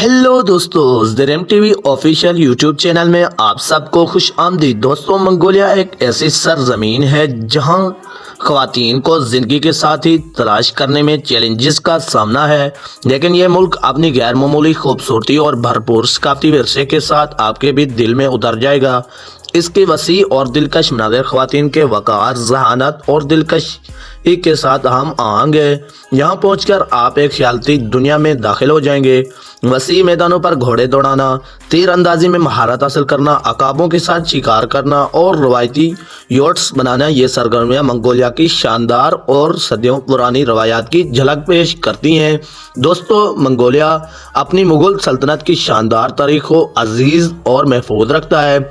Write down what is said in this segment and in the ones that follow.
Hello दोस्तों, ज़रेम TV official YouTube channel में आप सबको खुश आमदीद। दोस्तों, मंगोलिया एक ऐसी सरजमीन है जहां ख़वातीन को ज़िंदगी के साथ ही तलाश करने में चैलेंजेस का सामना है, लेकिन यह मुल्क अपनी गैर मामूली खूबसूरती और भरपूर सकाफती विरसे के साथ आपके भी दिल में उतर जाएगा। इसके वसी और दिलकश मनाज़िर ख़वातीन के वक़ार, ज़हानत और दिलकशी के साथ हम आएंगे। यहाँ पहुँचकर आप एक ख्यालती दुनिया में दाखिल हो जाएंगे। वसी मैदानों पर घोड़े दौड़ाना, तीर अंदाजी में महारत हासिल करना, अकाबों के साथ शिकार करना और रवायती योट्स बनाना, ये सरगर्मियाँ मंगोलिया की शानदार और सदियों पुरानी रवायात की झलक पेश करती हैं। दोस्तों, मंगोलिया अपनी मुगल सल्तनत की शानदार तारीख को अजीज और महफूज रखता है,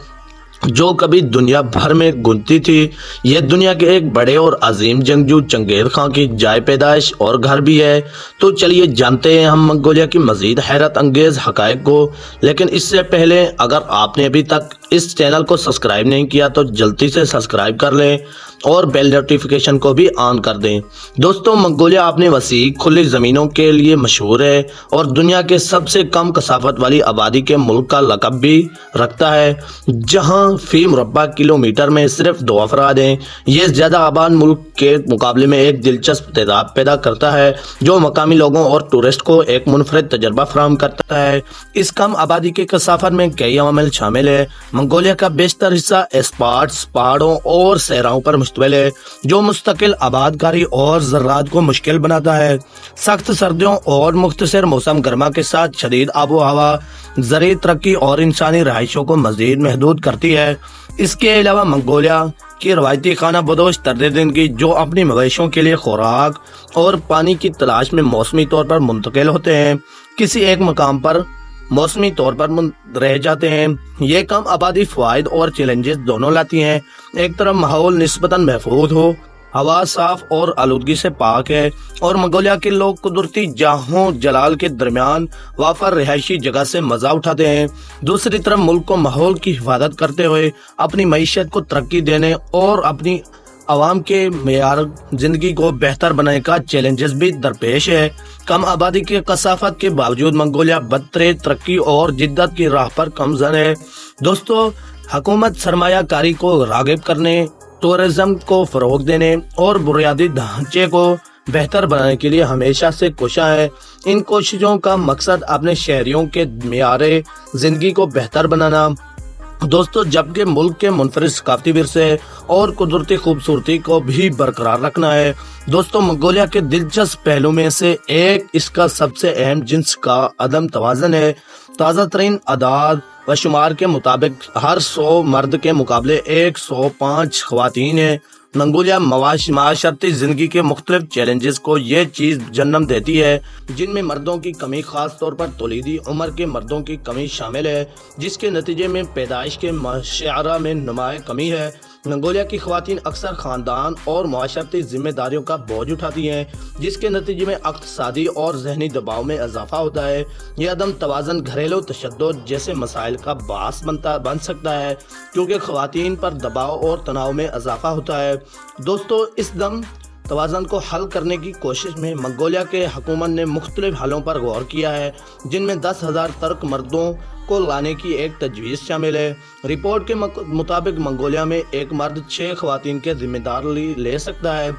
जो कभी दुनिया भर में गूंजती थी। यह दुनिया के एक बड़े और अजीम जंगजू चंगेज खां की जाय पैदाइश और घर भी है। तो चलिए जानते हैं हम मंगोलिया की मजीद हैरत अंगेज हकायक को। लेकिन इससे पहले अगर आपने अभी तक इस चैनल को सब्सक्राइब नहीं किया तो जल्दी से सब्सक्राइब कर लें और बेल नोटिफिकेशन को भी ऑन कर दें। दोस्तों, मंगोलिया अपनी वसी खुली ज़मीनों के लिए मशहूर है और दुनिया के सबसे कम कसाफत वाली आबादी के मुल्क का लक़ब भी रखता है, जहां फी मुरब्बा किलोमीटर में सिर्फ 2 अफराद हैं। ये ज़्यादा आबाद मुल्क के मुकाबले में एक दिलचस्प तेज़ाब पैदा करता है, जो मकामी लोगों और टूरिस्ट को एक मुनफरद तजर्बा फराहम करता है। इस कम आबादी के कसाफत में कई अवामिल शामिल है। मंगोलिया का बेशतर हिस्सा एस्पार्ट्स, पहाड़ों और सहराओं पर मुश्तमिल है, जो मुस्तकिल आबादकारी और ज़राअत को मुश्किल बनाता है। सख्त सर्दियों और मुख्तसर मौसम गर्मा के साथ शदीद आबो हवा ज़रूरी तरक्की और इंसानी रहायशों को मज़ीद महदूद करती है। इसके अलावा मंगोलिया की रवायती खाना बदोश तर्ज ज़िंदगी, जो अपनी मवेशियों के लिए खुराक और पानी की तलाश में मौसमी तौर पर मुंतकिल होते हैं, किसी एक मकाम पर मौसमी तौर पर रह जाते हैं। ये कम आबादी फ़वाइद और चैलेंजेस दोनों लाती हैं। एक तरफ माहौल निस्बतन महफूज हो, हवा साफ और आलूदगी से पाक है और मंगोलिया के लोग कुदरती जाहों जलाल के दरमियान वाफर रिहायशी जगह से मजा उठाते हैं। दूसरी तरफ मुल्क को माहौल की हिफाजत करते हुए अपनी मईशत को तरक्की देने और अपनी आवाम के मेयार जिंदगी को बेहतर बनाने का चैलेंजेस भी दरपेश है। कम आबादी के कसाफत के बावजूद मंगोलिया बदतरे तरक्की और जिद्दत की राह पर कमजन है। दोस्तों, हुकूमत सरमायाकारी को रागिब करने, टूरिज्म को फरोग देने और बुनियादी ढांचे को बेहतर बनाने के लिए हमेशा से कोशिश है। इन कोशिशों का मकसद अपने शहरियों के मेयारे जिंदगी को बेहतर बनाना। दोस्तों, जबकि मुल्क के मुनफरिद सकाफती विरसे और कुदरती खूबसूरती को भी बरकरार रखना है। दोस्तों, मंगोलिया के दिलचस्प पहलू में से एक इसका सबसे अहम जिन्स का अदम तवाज़न है। ताज़ा तरीन अदाद व शुमार के मुताबिक हर 100 मर्द के मुकाबले 105 ख़वातीन हैं। मंगोलिया माशरती ज़िंदगी के मुख्तलिफ चैलेंजेस को ये चीज़ जन्म देती है, जिनमें मर्दों की कमी, ख़ास तौर पर तौलीदी उम्र के मर्दों की कमी शामिल है, जिसके नतीजे में पैदाइश के मशारा में नुमाया कमी है। मंगोलिया की ख़वातीन अक्सर ख़ानदान और माशरती जिम्मेदारियों का बोझ उठाती हैं, जिसके नतीजे में इक़्तिसादी और ज़हनी दबाव में इजाफा होता है। यह अदम तवाज़न घरेलू तशद्दुद जैसे मसाइल का बास बन सकता है, क्योंकि ख़वातीन पर दबाव और तनाव में इजाफा होता है। दोस्तों, इस दम तवाज़न को हल करने की कोशिश में मंगोलिया के हुकूमत ने मुख्तलिफ हलों पर गौर किया है, जिनमें 10,000 तर्क मर्दों को लाने की एक तजवीज़ शामिल है। रिपोर्ट के मुताबिक मंगोलिया में एक मर्द 6 ख़वातीन के जिम्मेदारी ले सकता है,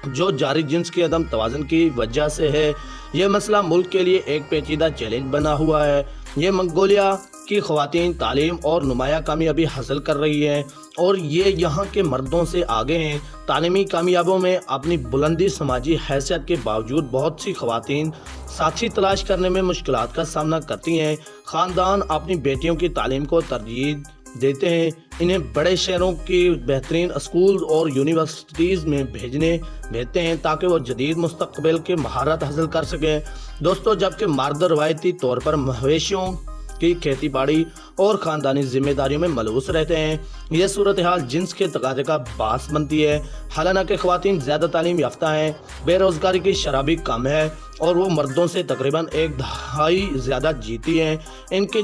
जो जारी जिन्स के अदम तवाज़न की वजह से है। यह मसला मुल्क के लिए एक पेचीदा चैलेंज बना हुआ है। ये मंगोलिया की ख़वातीन तालीम और नुमाया कामयाबी हासिल कर रही हैं और ये यहाँ के मर्दों से आगे हैं। तालीमी कामयाबियों में अपनी बुलंदी समाजी हैसियत के बावजूद बहुत सी ख़वातीन साथी तलाश करने में मुश्किलात का सामना करती हैं। ख़ानदान अपनी बेटियों की तालीम को तरजीह देते हैं, इन्हें बड़े शहरों की बेहतरीन स्कूल और यूनिवर्सिटीज़ में भेजते हैं ताकि वो जदीद मुस्तकबिल के महारत हासिल कर सकें। दोस्तों, जबकि मर्द रवायती तौर पर मवेशियों की खेती बाड़ी और ख़ानदानी जिम्मेदारियों में मलूस रहते हैं, यह सूरत हाल जिन्स के तकाज़े का बास बनती है। हालांकि ख़वातीन ज़्यादा तालीम याफ्ता हैं, बेरोज़गारी की शरह भी कम है और वो मर्दों से तकरीबन 1/2 ज़्यादा जीती हैं। इनके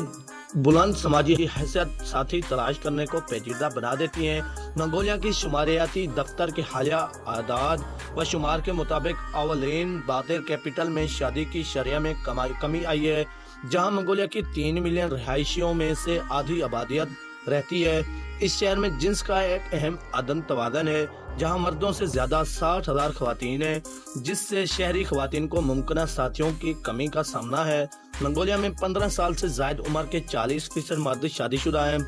बुलंद समाजी हैसियत साथी तलाश करने को पेचीदा बना देती हैं। मंगोलिया की शुमारियाती दफ्तर के हालिया आदाद व शुमार के मुताबिक अवलीन बातिर कैपिटल में शादी की शरह में कमी आई है, जहां मंगोलिया की 3 मिलियन रहायशियों में से आधी आबादियत रहती है। इस शहर में जिन्स का एक अहम अदम तवादन है, जहां मर्दों से ज्यादा 60,000 खवातीन हैं, जिससे शहरी खवातीन को मुमकिन साथियों की कमी का सामना है। मंगोलिया में 15 साल से जायद उम्र के 40% मर्द शादीशुदा हैं,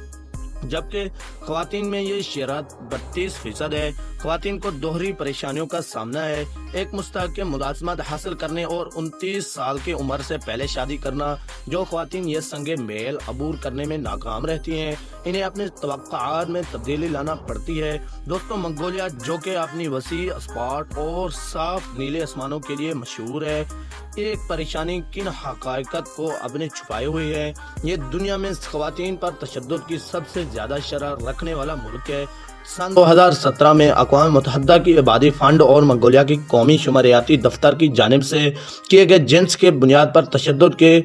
जबकि खवातीन में ये शरत 32% है। खवातीन को दोहरी परेशानियों का सामना है, एक मुस्तहकम मुलाजमत हासिल करने और 29 साल की उम्र से पहले शादी करना। जो खवातीन ये संगे मेल अबूर करने में नाकाम रहती हैं, इन्हें अपने तवक्कुआत में तब्दीली लाना पड़ती है। दोस्तों, मंगोलिया जो कि अपनी वसी स्पॉट और साफ नीले आसमानों के लिए मशहूर है, एक परेशानी किन हकायकत को अपने छुपाए हुए है। ये दुनिया में खवातीन पर तशद्दुद की सबसे ज्यादा शरह रखने वाला मुल्क है। सन 2017 में अक़वाम मुत्तहिदा की आबादी फंड और मंगोलिया की कौमी शुमारियाती दफ्तर की जानिब से किए गए जिन्स के बुनियाद पर तशद्दुद के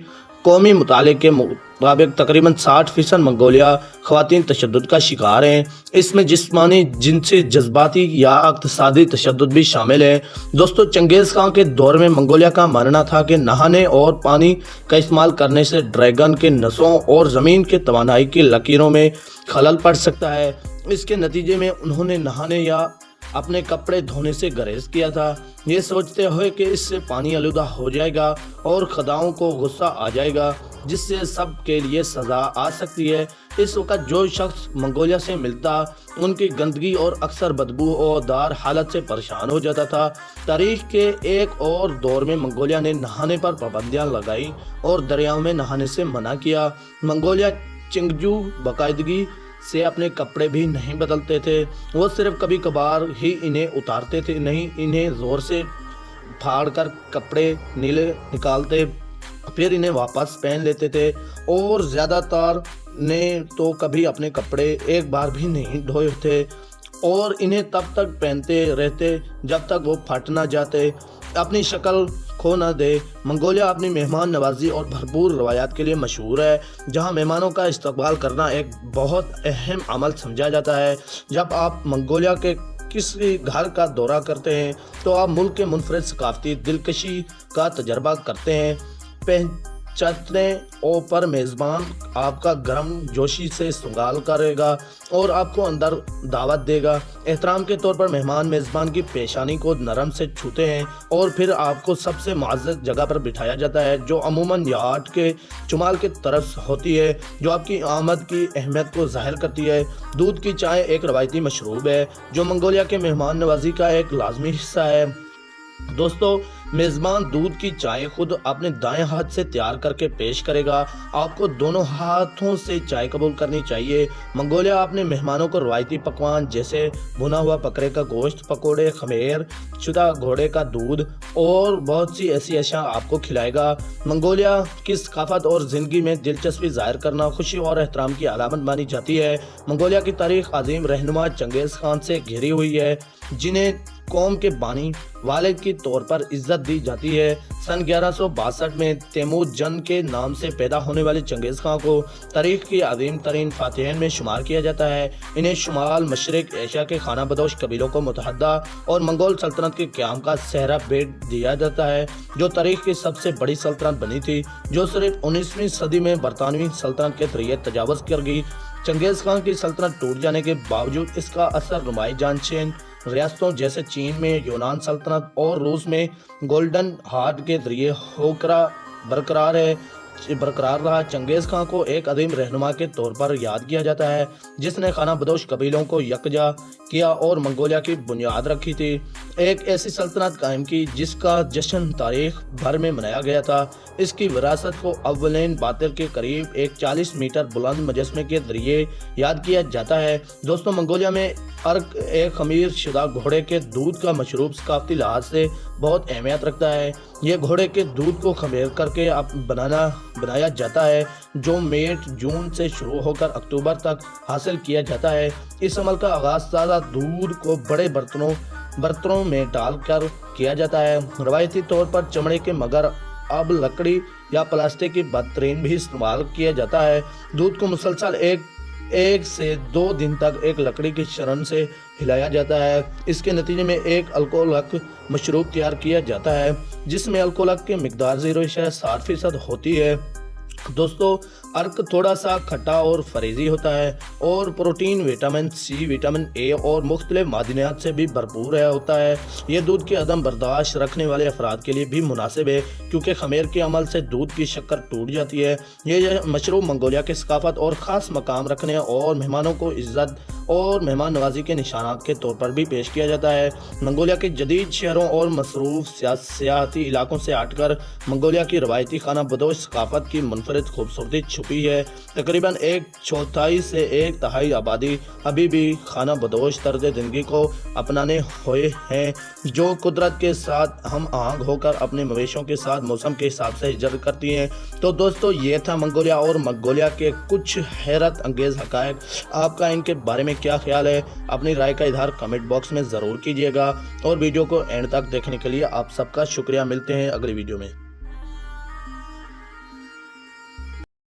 कौमी मुताले के मुताबिक तकरीबन 60% मंगोलिया खवातीन तशद्दुद का शिकार हैं। इसमें जिस्मानी, जिनसी, जज्बाती या इक़्तिसादी तशद्दुद भी शामिल है। दोस्तों, चंगेज़ खान के दौर में मंगोलिया का मानना था कि नहाने और पानी का इस्तेमाल करने से ड्रैगन के नसों और ज़मीन के तवानाई की लकीरों में खलल पड़ सकता है। इसके नतीजे में उन्होंने नहाने या अपने कपड़े धोने से गुरेज किया था, ये सोचते हुए कि इससे पानी आलूदा हो जाएगा और खुदाओं को गुस्सा आ जाएगा, जिससे सब के लिए सज़ा आ सकती है। इस वक्त जो शख्स मंगोलिया से मिलता उनकी गंदगी और अक्सर बदबूदार हालत से परेशान हो जाता था। तारीख के एक और दौर में मंगोलिया ने नहाने पर पाबंदियां लगाई और दरियाओं में नहाने से मना किया। मंगोलिया चिंगजू बाकायदगी से अपने कपड़े भी नहीं बदलते थे, वो सिर्फ कभी कभार ही इन्हें उतारते थे, नहीं इन्हें ज़ोर से फाड़ कर कपड़े नीले निकालते, फिर इन्हें वापस पहन लेते थे। और ज़्यादातर ने तो कभी अपने कपड़े एक बार भी नहीं धोए थे और इन्हें तब तक पहनते रहते जब तक वो फट ना जाते, अपनी शक्ल खो न दे। मंगोलिया अपनी मेहमान नवाजी और भरपूर रवायात के लिए मशहूर है, जहां मेहमानों का इस्तकबाल करना एक बहुत अहम अमल समझा जाता है। जब आप मंगोलिया के किसी घर का दौरा करते हैं तो आप मुल्क के मुनफरद सकाफती दिलकशी का तजर्बा करते हैं। पहचानने पर मेज़बान आपका गर्म जोशी से इस्तकबाल करेगा और आपको अंदर दावत देगा। एहतराम के तौर पर मेहमान मेज़बान की पेशानी को नरम से छूते हैं और फिर आपको सबसे मुअज़्ज़ज़ जगह पर बिठाया जाता है, जो अमूमन यार्ड के शुमाल की तरफ होती है, जो आपकी आमद की अहमियत को ज़ाहिर करती है। दूध की चाय एक रवायती मशरूब है जो मंगोलिया के मेहमान नवाजी का एक लाजमी हिस्सा है। दोस्तों, मेज़बान दूध की चाय खुद अपने दाएं हाथ से तैयार करके पेश करेगा। आपको दोनों हाथों से चाय कबूल करनी चाहिए। मंगोलिया अपने मेहमानों को रवायती पकवान जैसे भुना हुआ बकरे का गोश्त, पकोड़े, खमीर शुदा घोड़े का दूध और बहुत सी ऐसी अशिया आपको खिलाएगा। मंगोलिया की सकाफत और ज़िंदगी में दिलचस्पी ज़ाहिर करना खुशी और एहतराम की अलामत मानी जाती है। मंगोलिया की तारीख अजीम रहनुमा चंगेज़ खान से घिरी हुई है, जिन्हें कौम के बानी वालिद के तौर पर इज्जत दी जाती है। सन 1162 में तैमूर जंग के नाम से पैदा होने वाले चंगेज़ खान को तारीख की अजीम तरीन फातिहन में शुमार किया जाता है। इन्हें शुमाल मशरिक एशिया के खाना बदोश कबीलों को मुतहदा और मंगोल सल्तनत के क़याम का सहरा बेट दिया जाता है, जो तारीख की सबसे बड़ी सल्तनत बनी थी, जो सिर्फ 19वीं सदी में बरतानवी सल्तनत के जरिए तजावज़ कर गई। चंगेज़ खान की सल्तनत टूट जाने के बावजूद इसका असर नुमाई जानशेन रियासतों जैसे चीन में यूनान सल्तनत और रूस में गोल्डन हार्ट के जरिए होकर बरकरार रहा। चंगेज़ खान को एक अजीम रहनुमा के तौर पर याद किया जाता है, जिसने खाना बदोश कबीलों को यकजा किया और मंगोलिया की बुनियाद रखी थी। एक ऐसी सल्तनत कायम की जिसका जश्न तारीख भर में मनाया गया था। इसकी विरासत को अव्वलेन बातिल के करीब एक 40 मीटर बुलंद मुजस्मे के जरिए याद किया जाता है। दोस्तों, मंगोलिया में अर्क एक खमीर शुदा घोड़े के दूध का मशरूब सकाफती लिहाज से बहुत अहमियत रखता है। ये घोड़े के दूध को खमीर करके बनाया जाता है, जो मेट जून से शुरू होकर अक्टूबर तक हासिल किया जाता है। इस अमल का आगाज़ ताज़ा दूध को बड़े बर्तनों में डालकर किया जाता है। रवायती तौर पर चमड़े के मगर अब लकड़ी या प्लास्टिक की बदतरीन भी इस्तेमाल किया जाता है। दूध को मुसलसल एक से 2 दिन तक एक लकड़ी की शरण से हिलाया जाता है। इसके नतीजे में एक अल्कोहलक मशरूब तैयार किया जाता है, जिसमें अल्कोहल की मिकदार 0.60% होती है। दोस्तों अर्क थोड़ा सा खट्टा और फरीजी होता है और protein, vitamin C, vitamin A और मुख्तलिफ मादनियात से भी भरपूर होता है। ये दूध की अदम बर्दाश्त रखने वाले अफराद के लिए भी मुनासिब है क्योंकि खमीर के अमल से दूध की शक्कर टूट जाती है। ये मशरूब मंगोलिया की सकाफत और ख़ास मकाम रखने और मेहमानों को इज़्ज़त और मेहमान नवाजी के निशानात के तौर पर भी पेश किया जाता है। मंगोलिया के जदीद शहरों और मसरूफ़ सियाहती इलाकों से हटकर मंगोलिया की रवायती खाना बदोश सकाफत की मुनफरिद खूबसूरती छुपी है। तकरीबन 1/4 से 1/3 आबादी अभी भी खाना बदोश तर्ज ज़िंदगी को अपनाने हुए हैं, जो कुदरत के साथ हम आहंग होकर अपने मवेशियों के साथ मौसम के हिसाब से हिजरत करती हैं। तो दोस्तों ये था मंगोलिया और मंगोलिया के कुछ हैरत अंगेज़ हक़ाइक़। आपका इनके बारे में क्या ख्याल है? अपनी राय का इजहार कमेंट बॉक्स में ज़रूर कीजिएगा और वीडियो को एंड तक देखने के लिए आप सबका शुक्रिया। मिलते हैं अगली वीडियो में।